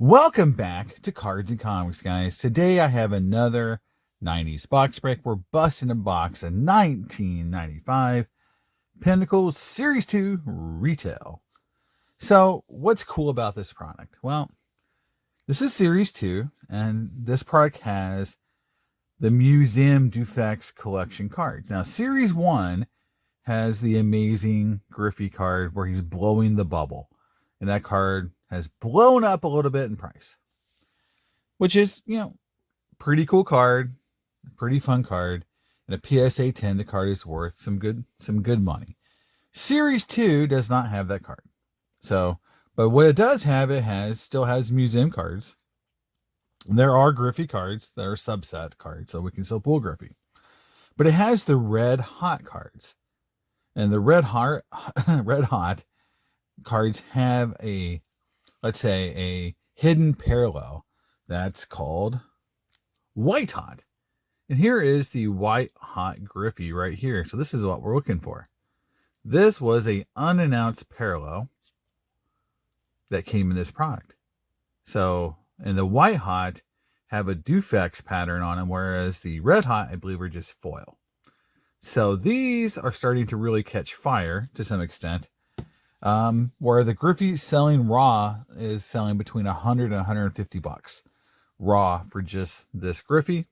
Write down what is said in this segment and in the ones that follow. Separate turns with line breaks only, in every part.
Welcome back to Cards and Comics, guys. Today I have another 90s box break. We're busting a box of 1995 Pinnacle Series 2 Retail. So, what's cool about this product? Well, this is Series 2, and this product has the Museum Defects Collection cards. Now, Series 1 has the amazing Griffey card where he's blowing the bubble. And that card has blown up a little bit in price, which is, pretty cool card, pretty fun card. And a PSA 10, the card is worth some good money. Series 2 does not have that card. So, but what it does have, still has museum cards. There are Griffey cards that are subset cards, so we can still pull Griffey. But it has the red hot cards. And the red hot cards have let's say a hidden parallel that's called white hot. And here is the white hot Griffey right here. So this is what we're looking for. This was a unannounced parallel that came in this product. So, and the white hot have a defects pattern on them, whereas the red hot, I believe, are just foil. So these are starting to really catch fire to some extent. Where the Griffey selling raw is selling between $100 and $150 raw for just this Griffey.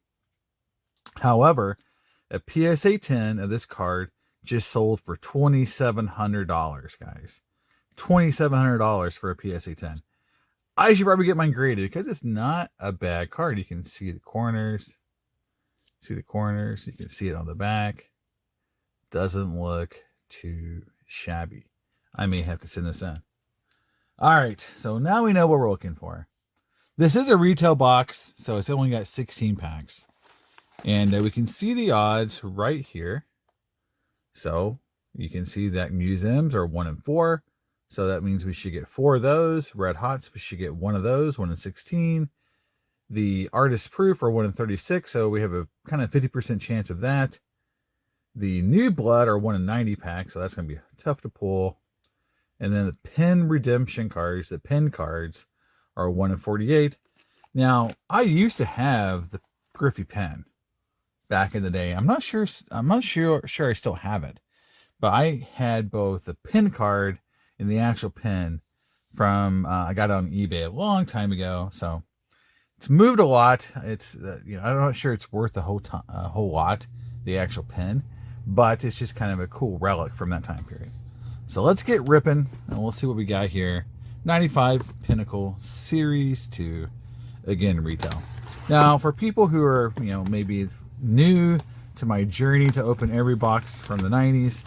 However, a PSA 10 of this card just sold for $2,700, guys. $2,700 for a PSA 10. I should probably get mine graded because it's not a bad card. You can see the corners. You can see it on the back. Doesn't look too shabby. I may have to send this in. All right, so now we know what we're looking for. This is a retail box, so it's only got 16 packs. And we can see the odds right here. So you can see that museums are 1 in 4. So that means we should get 4 of those. Red Hots, we should get 1 of those, 1 in 16. The artist proof are 1 in 36, so we have a kind of 50% chance of that. The new blood are 1 in 90 packs, so that's going to be tough to pull. And then the pin redemption cards, the pin cards, are 1 in 48. Now, I used to have the Griffey pen back in the day. I'm not sure I still have it. But I had both the pin card and the actual pin from I got it on eBay a long time ago. So it's moved a lot. It's I'm not sure it's worth a whole lot, the actual pin, but it's just kind of a cool relic from that time period. So let's get ripping, and we'll see what we got here. 95 Pinnacle Series 2, again, retail. Now, for people who are, maybe new to my journey to open every box from the 90s,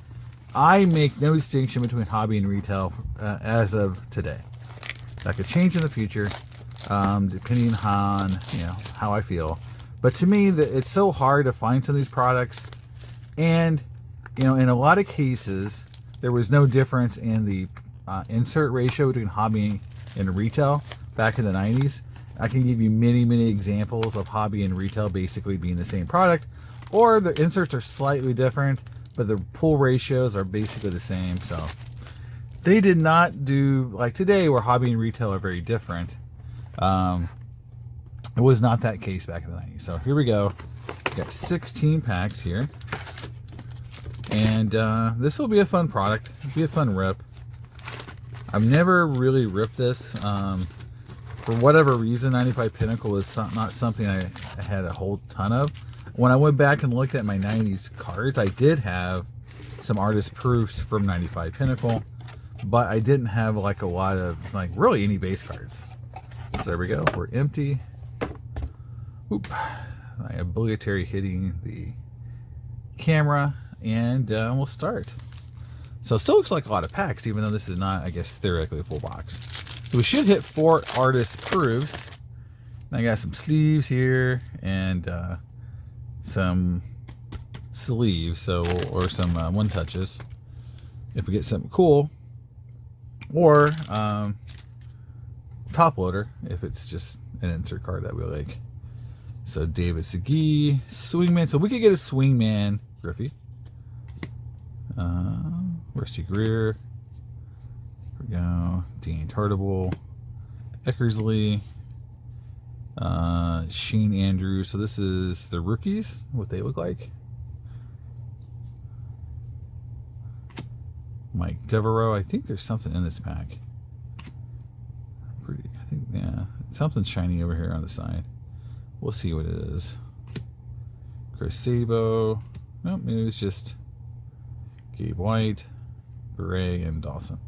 I make no distinction between hobby and retail as of today. That could change in the future, depending on, how I feel. But to me, it's so hard to find some of these products, and, in a lot of cases, there was no difference in the insert ratio between hobby and retail back in the 90s. I can give you many, many examples of hobby and retail basically being the same product, or the inserts are slightly different, but the pull ratios are basically the same. So they did not do like today where hobby and retail are very different. It was not that case back in the 90s. So here we go. We got 16 packs here. And this will be a fun product. It'll be a fun rip. I've never really ripped this. For whatever reason, 95 Pinnacle is not something I had a whole ton of. When I went back and looked at my 90s cards, I did have some artist proofs from 95 Pinnacle, but I didn't have like a lot of really any base cards. So there we go. We're empty. Oop. My obligatory hitting the camera. And we'll start. So it still looks like a lot of packs, even though this is not, I guess, theoretically a full box. So we should hit 4 artist proofs. And I got some sleeves here and some sleeves, or some one touches. If we get something cool, or top loader if it's just an insert card that we like. So David Segui, Swingman. So we could get a Swingman Griffey. Rusty Greer. Here we go. Dean Tartable. Eckersley. Shane Andrews. So this is the rookies, what they look like. Mike Devereaux. I think there's something in this pack. I think, yeah, something shiny over here on the side. We'll see what it is. Chris Sabo. Nope, maybe it's just Gabe White, Beret, and Dawson.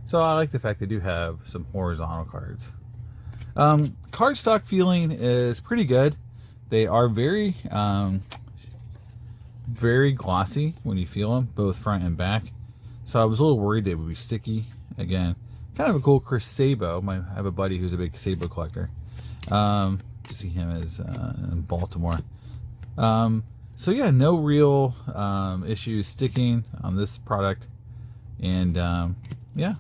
So I like the fact they do have some horizontal cards. Card stock feeling is pretty good. They are very, very glossy when you feel them, both front and back. So I was a little worried they would be sticky. Again, kind of a cool Chris Sabo. I have a buddy who's a big Sabo collector. See him as in Baltimore. So yeah, no real issues sticking on this product, and yeah,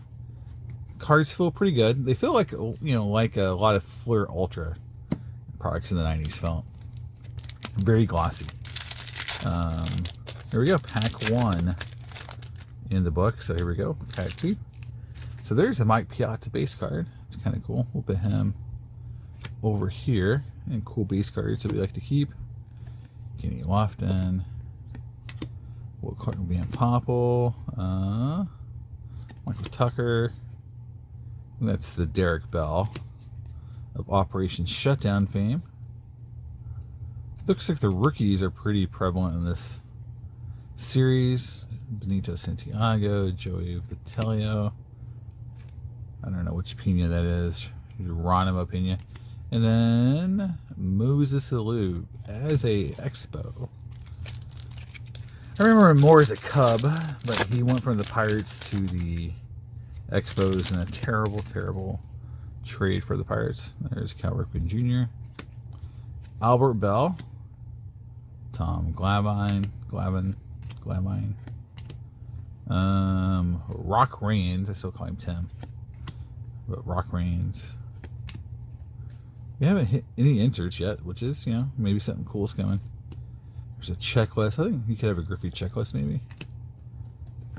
cards feel pretty good. They feel like, you know, like a lot of Flair Ultra products in the 90s felt. Very glossy. Here we go, pack 1 in the book. So here we go, pack 2. So there's a Mike Piazza base card. It's kind of cool. We'll put him over here. And cool base cards that we like to keep. Kenny Lofton. What card will be in Popple? Michael Tucker. And that's the Derek Bell of Operation Shutdown fame. Looks like the rookies are pretty prevalent in this series. Benito Santiago, Joey Vitello. I don't know which Pena that is. Geronimo Pena. And then Moses Alou as a Expo. I remember him more as a Cub, but he went from the Pirates to the Expos in a terrible, terrible trade for the Pirates. There's Cal Ripken Jr. Albert Bell. Tom Glavine. Rock Reigns. I still call him Tim. But Rock Reigns. We haven't hit any inserts yet, which is, you know, maybe something cool's coming. There's a checklist. I think you could have a Griffey checklist, maybe.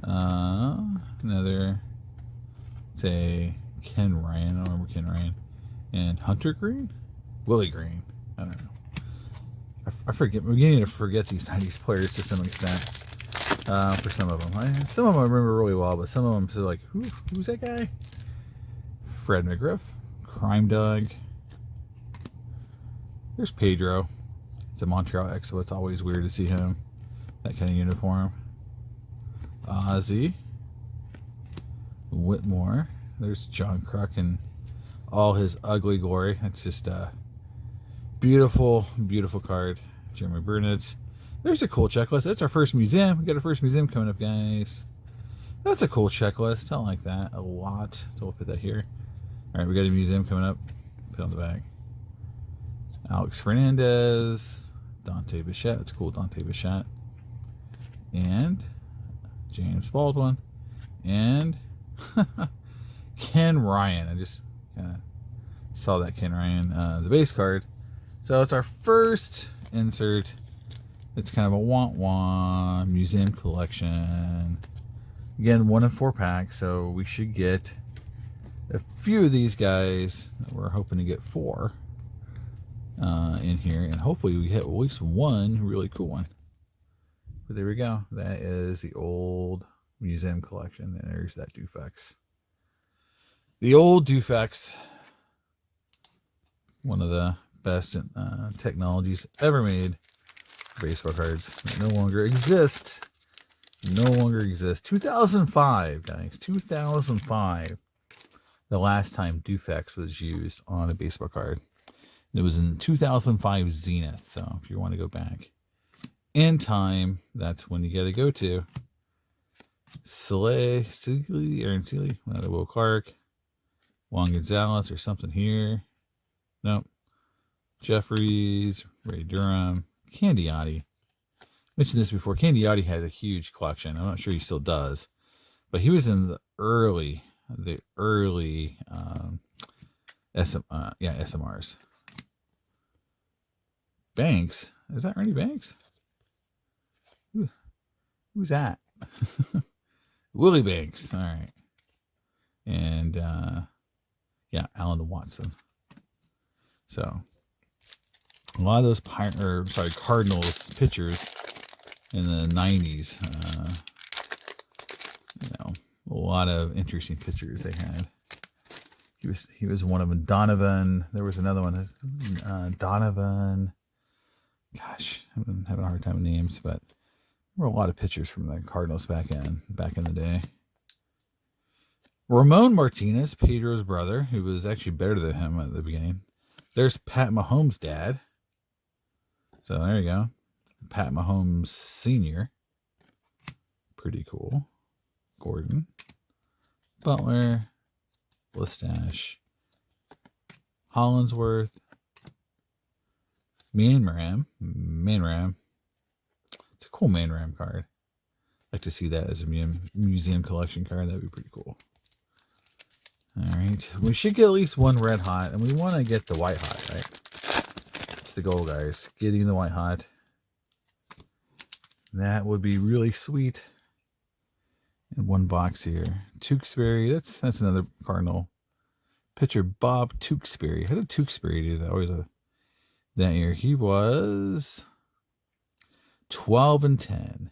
Another, say, Ken Ryan. I don't remember Ken Ryan. And Hunter Green? Willie Green. I don't know. I forget. I'm beginning to forget these 90s players to some extent. For some of them. Some of them I remember really well, but some of them, so like, who's that guy? Fred McGriff. Crime Dog. There's Pedro. It's a Montreal Expo. It's always weird to see him. That kind of uniform. Ozzy. Whitmore. There's John Kruk and all his ugly glory. That's just a beautiful, beautiful card. Jeremy Burnitz. There's a cool checklist. That's our first museum. We got our first museum coming up, guys. That's a cool checklist. I like that a lot. So we'll put that here. All right, we got a museum coming up. Put it on the back. Alex Fernandez, Dante Bichette. That's cool, Dante Bichette. And James Baldwin. And Ken Ryan. I just kind of saw that Ken Ryan, the base card. So it's our first insert. It's kind of a want museum collection. Again, 1 in 4 packs, so we should get a few of these guys. We're hoping to get 4. In here, and hopefully we hit at least one really cool one. But there we go. That is the old museum collection, and there's that Dufex. The old Dufex, one of the best technologies ever made for baseball cards that no longer exist. No longer exist. 2005, guys. 2005. The last time Dufex was used on a baseball card. It was in 2005 Zenith. So if you want to go back in time, that's when you got to go to. Aaron Seeley, another Will Clark, Juan Gonzalez or something here. Nope. Jeffries, Ray Durham, Candiotti. Mentioned this before. Candiotti has a huge collection. I'm not sure he still does, but he was in the early SMRs. Banks, is that Ernie Banks? Who's that? Willie Banks. All right, and yeah, Alan Watson. So A lot of those Cardinals pitchers in the 90s. A lot of interesting pitchers they had. He was one of them. Donovan. There was another one. Donovan. Gosh, I'm having a hard time with names, but there were a lot of pitchers from the Cardinals back in the day. Ramon Martinez, Pedro's brother, who was actually better than him at the beginning. There's Pat Mahomes' dad. So there you go. Pat Mahomes Sr. Pretty cool. Gordon. Butler. Listash. Hollinsworth. Manram. It's a cool Manram card. I'd like to see that as a museum collection card. That'd be pretty cool. All right. We should get at least one red hot, and we want to get the white hot, right? That's the goal, guys. Getting the white hot. That would be really sweet. In one box here. Tewksbury. That's another Cardinal pitcher. Bob Tewksbury. How did Tewksbury do that? Always that year. He was 12-10.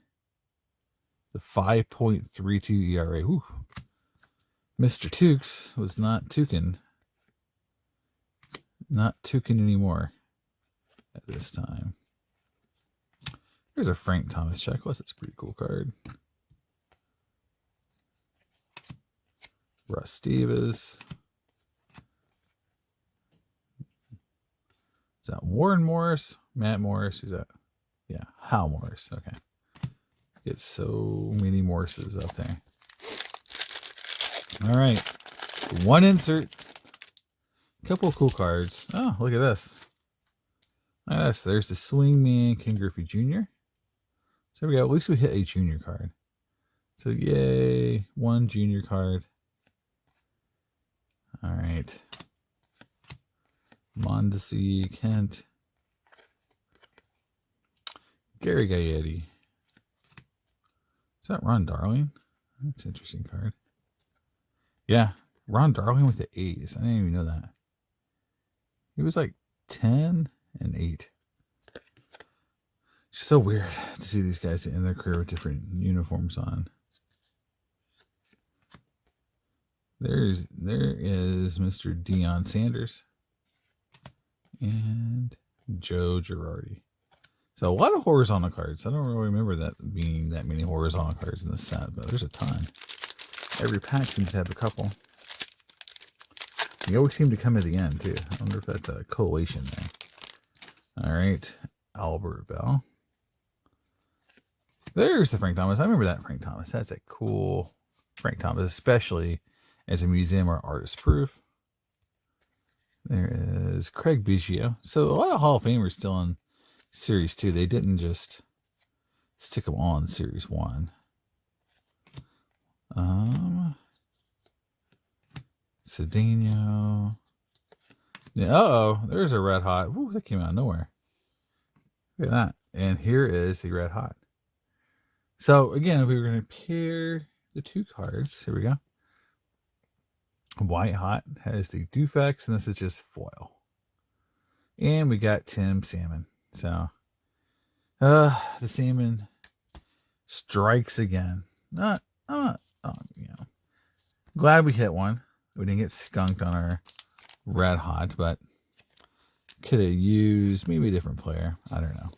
The 5.32 ERA. Whew. Mr. Tukes was not Tukin. Not Tukin anymore at this time. There's a Frank Thomas checklist. That's a pretty cool card. Russ Davis. Is that Warren Morris? Matt Morris? Who's that? Yeah, Hal Morris. Okay. Get so many Morrises up there. All right. One insert. Couple of cool cards. Oh, look at this. Look at this. There's the Swingman Ken Griffey Jr. So there we go. At least we hit a junior card. So yay. One junior card. All right. Mondesi, Kent. Gary Gaetti. Is that Ron Darling? That's an interesting card. Yeah, Ron Darling with the A's. I didn't even know that. He was like 10-8. It's so weird to see these guys in their career with different uniforms on. There is Mr. Deion Sanders and Joe Girardi. So a lot of horizontal cards. I don't really remember that being that many horizontal cards in the set, but there's a ton. Every pack seems to have a couple. They always seem to come at the end too. I wonder if that's a collation thing. All right, Albert Bell. There's the Frank Thomas. I remember that Frank Thomas. That's a cool Frank Thomas, especially as a museum or artist proof. There is Craig Biggio. So a lot of Hall of Famers still in Series 2. They didn't just stick them all in Series 1. Cedeno. Yeah, uh-oh. There's a red hot. Woo, that came out of nowhere. Look at that. And here is the red hot. So again, if we were going to pair the two cards, here we go. White hot has the Dufex, and this is just foil. And we got Tim Salmon. So the Salmon strikes again. Glad we hit one. We didn't get skunked on our red hot, but could have used maybe a different player. I don't know.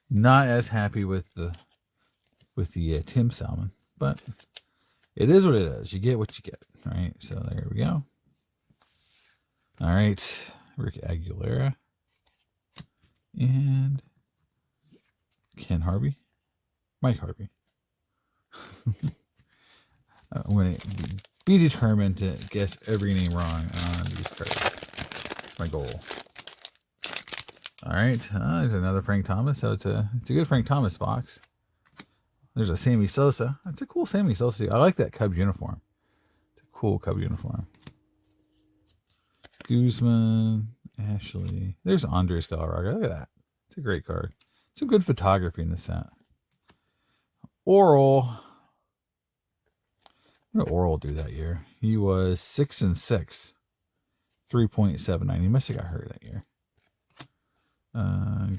Not as happy with the Tim Salmon, but it is what it is. You get what you get, right? So there we go. All right, Rick Aguilera and Ken Harvey, Mike Harvey. I'm going to be determined to guess every name wrong on these cards. That's my goal. All right, there's another Frank Thomas. So it's a good Frank Thomas box. There's a Sammy Sosa. That's a cool Sammy Sosa. I like that Cubs uniform. It's a cool Cubs uniform. Guzman, Ashley. There's Andres Galarraga. Look at that. It's a great card. Some good photography in the set. Oral. What did Oral do that year? He was 6-6. 3.79. He must have got hurt that year.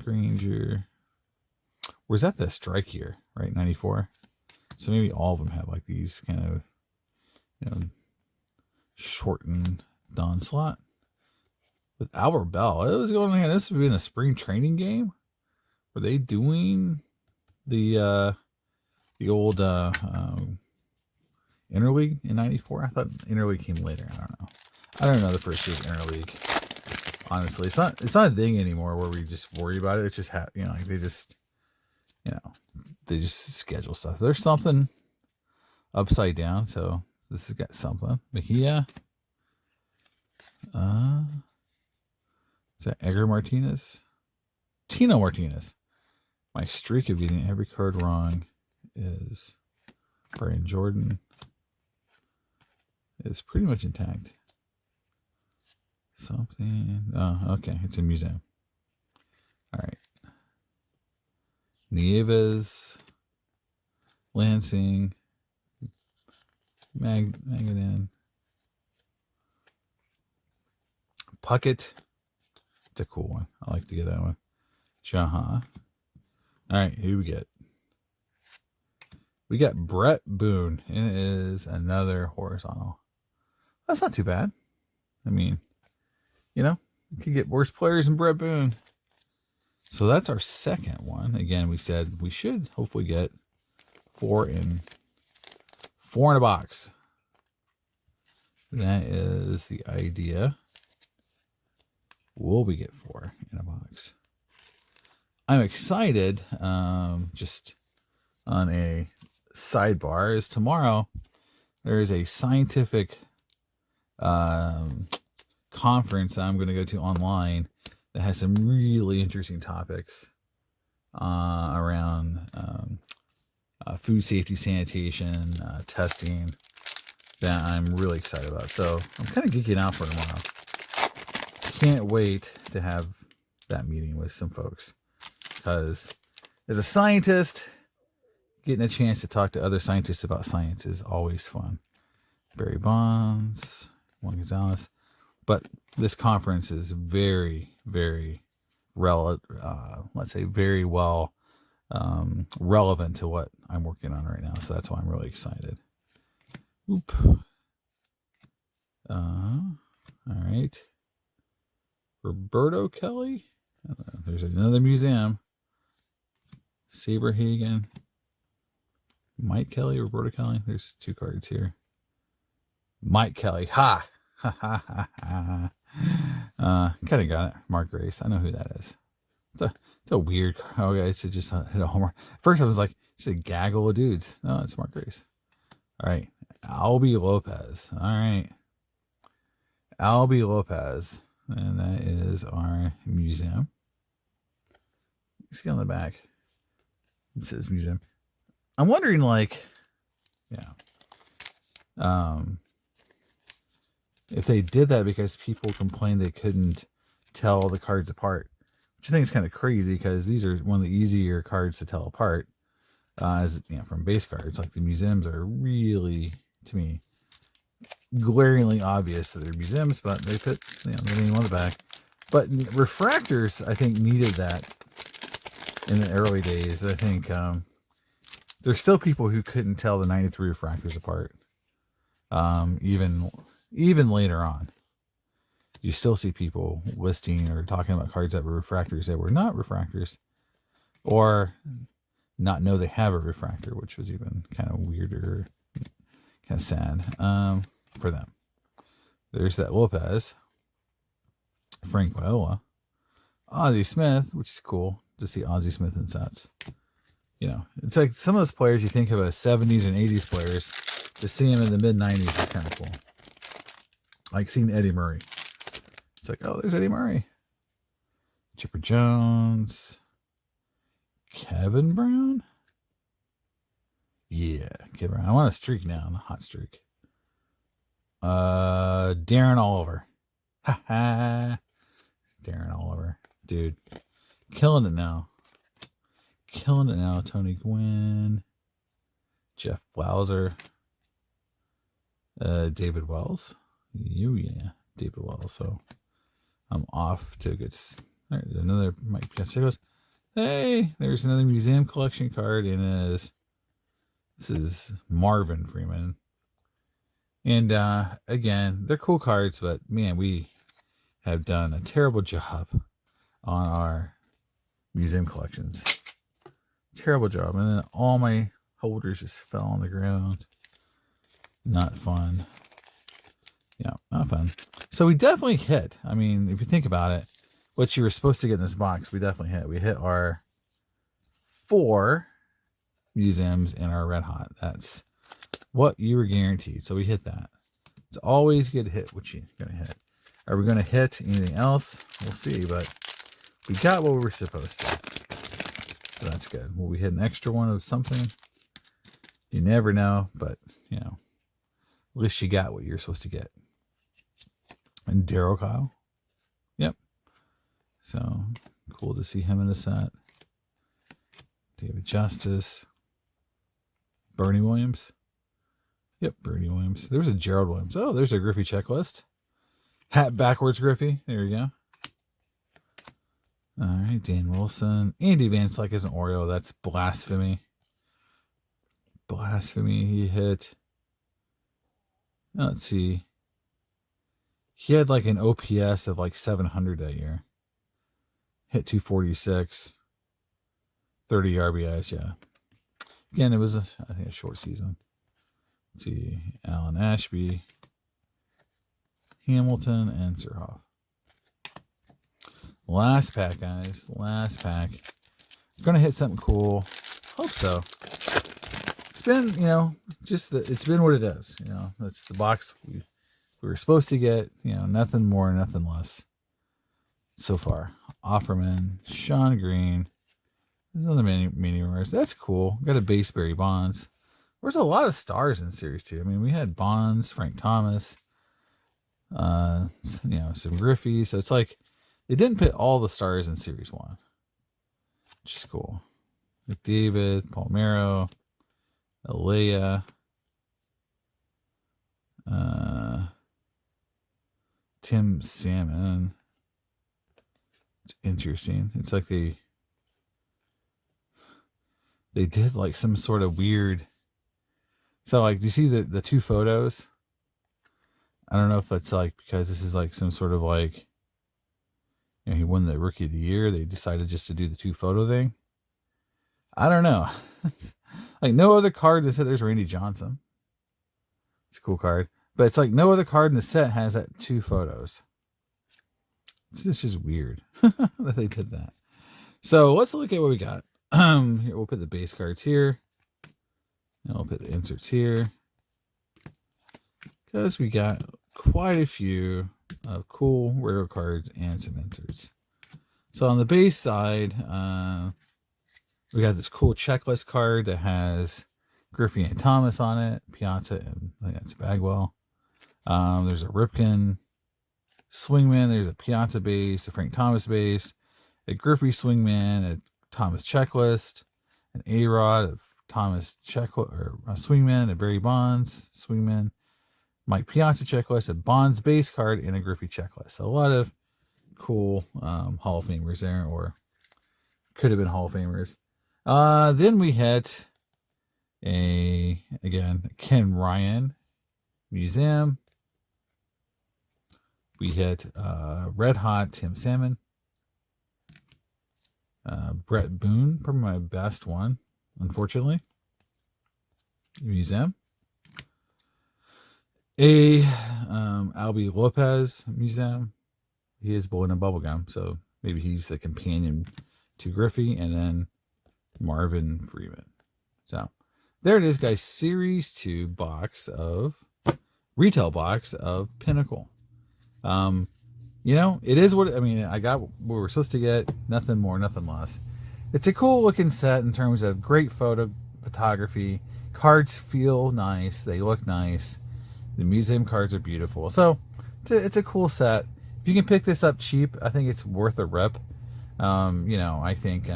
Granger. Was that the strike year, right? 94. So maybe all of them have like these kind of, shortened Don slot. With Albert Bell, it was going on. This would be in a spring training game. Were they doing the old interleague in 94? I thought interleague came later. I don't know the first year's interleague. Honestly, it's not a thing anymore where we just worry about it. It's just like they just schedule stuff. There's something upside down, so this has got something. Mejia. Is that Edgar Martinez? Tino Martinez. My streak of getting every card wrong is Brian Jordan. It's pretty much intact. Something. Oh, okay. It's a museum. All right. Nieves. Lansing. Magadan. Puckett. It's a cool one. I like to get that one. Jaha. All right, who we get? We got Brett Boone, and it is another horizontal. That's not too bad. I mean, you could get worse players than Brett Boone. So that's our second one. Again, we said we should hopefully get 4 in a box. That is the idea. Will we get 4 in a box? I'm excited. Just on a sidebar, is tomorrow there is a scientific conference that I'm going to go to online that has some really interesting topics around food safety, sanitation, testing that I'm really excited about. So I'm kind of geeking out for tomorrow. Can't wait to have that meeting with some folks, because as a scientist, getting a chance to talk to other scientists about science is always fun. Barry Bonds, Juan Gonzalez. But this conference is very, very relevant to what I'm working on right now. So that's why I'm really excited. Oop. All right. Roberto Kelly. There's another museum. Saberhagen. Mike Kelly, Roberto Kelly. There's 2 cards here. Mike Kelly. Ha! Ha ha ha ha. Kind of got it. Mark Grace. I know who that is. It's a weird. Oh, guys, it just hit a homer. First, I was like, it's a gaggle of dudes. No, it's Mark Grace. All right. Albie Lopez. All right. Albie Lopez. And that is our museum. You see on the back. It says museum. I'm wondering, if they did that because people complained they couldn't tell the cards apart, which I think is kind of crazy because these are one of the easier cards to tell apart. From base cards, like the museums are really, to me, glaringly obvious that they're museums, but they fit the name on the back. But refractors, I think, needed that in the early days. I think there's still people who couldn't tell the 93 refractors apart. Even later on, you still see people listing or talking about cards that were refractors that were not refractors, or not know they have a refractor, which was even kind of weirder, kind of sad for them. There's that Lopez, Frank Viola, Ozzie Smith, which is cool to see Ozzie Smith in sets. It's like some of those players you think of as 70s and 80s players, to see him in the mid-90s is kind of cool. Like seeing Eddie Murray. It's like, oh, there's Eddie Murray. Chipper Jones. Kevin Brown? Yeah, Kevin Brown. I want a streak now. I'm a hot streak. Darren Oliver. Ha ha. Darren Oliver. Dude. Killing it now. Tony Gwynn. Jeff Blauser. David Wells. Oh, yeah. David Wells, so I'm off to a good. There's another Mike Piazza goes. Hey, there's another museum collection card, and this is Marvin Freeman. And again, they're cool cards, but man, we have done a terrible job on our museum collections. Terrible job. And then all my holders just fell on the ground. Not fun. Yeah, not fun. So we definitely hit. I mean, if you think about it, what you were supposed to get in this box, we definitely hit. We hit our 4 museums in our Red Hot. That's what you were guaranteed. So we hit that. It's always good to hit what you're going to hit. Are we going to hit anything else? We'll see, but we got what we were supposed to. So that's good. Will we hit an extra one of something? You never know, but, you know, at least you got what you're supposed to get. And Daryl Kyle. Yep. So cool to see him in the set. David Justice. Bernie Williams. Yep, Bernie Williams. There's a Gerald Williams. Oh, there's a Griffey checklist. Hat backwards Griffey. There you go. All right, Dan Wilson. Andy Van Slyke is an Oreo. That's blasphemy. Blasphemy. He hit. Let's see. He had like an OPS of like 700 that year. Hit 246. 30 RBIs, yeah. Again, it was, I think, a short season. Let's see. Alan Ashby, Hamilton, and Surhoff. Last pack, guys. Last pack. I'm going to hit something cool. Hope so. It's been, you know, it's been what it is. You know, that's the box we were supposed to get. You know, nothing more, nothing less. So far. Offerman, Sean Green. There's another mini rares. That's cool. Got a base Barry Bonds. There's a lot of stars in Series 2. I mean, we had Bonds, Frank Thomas, you know, some Griffey. So it's like they didn't put all the stars in Series 1. Which is cool. McDavid, Palmeiro, Alea, Tim Salmon. It's interesting. It's like they did like some sort of weird. So like, do you see the 2 photos? I don't know if it's like because this is like some sort of like, you know, he won the Rookie of the Year. They decided just to do the 2 photo thing. I don't know. Like no other card that said there's Randy Johnson. It's a cool card, but it's like no other card in the set has that 2 photos. It's just weird that they did that. So let's look at what we got. Here, we'll put the base cards here. And we'll put the inserts here. Because we got quite a few cool rare cards and some inserts. So on the base side, we got this cool checklist card that has Griffey and Thomas on it. Piazza and I think that's Bagwell. There's a Ripken Swingman. There's a Piazza base, a Frank Thomas base, a Griffey Swingman, a Thomas checklist, an A-Rod of Thomas checklist or a Swingman, a Barry Bonds Swingman, Mike Piazza checklist, a Bonds base card, and a Griffey checklist. So a lot of cool Hall of Famers there, or could have been Hall of Famers. Then we hit again Ken Ryan Museum. We hit Red Hot Tim Salmon. Brett Boone, probably my best one, unfortunately. Museum. Albie Lopez Museum. He is blowing a bubblegum, so maybe he's the companion to Griffey, and then Marvin Freeman. So there it is, guys. Series 2 retail box of Pinnacle. You know, it is what, I mean, I got what we're supposed to get. Nothing more, nothing less. It's a cool looking set in terms of great photography. Cards feel nice. They look nice. The museum cards are beautiful. So it's a cool set. If you can pick this up cheap, I think it's worth a rip. You know, I think, you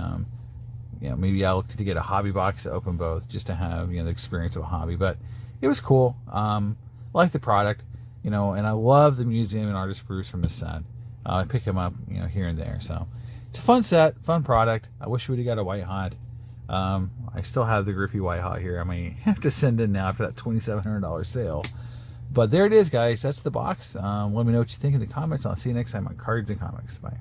know, maybe I'll look to get a hobby box to open both just to have, you know, the experience of a hobby. But it was cool. Like the product. you know, and I love the museum and artist brews from the set. I pick them up, you know, here and there. So it's a fun set, fun product. I wish we'd have got a white hot. I still have the Griffey white hot here. I may have to send in now after that $2,700 sale. But there it is, guys. That's the box. Let me know what you think in the comments. I'll see you next time on Cards and Comics. Bye.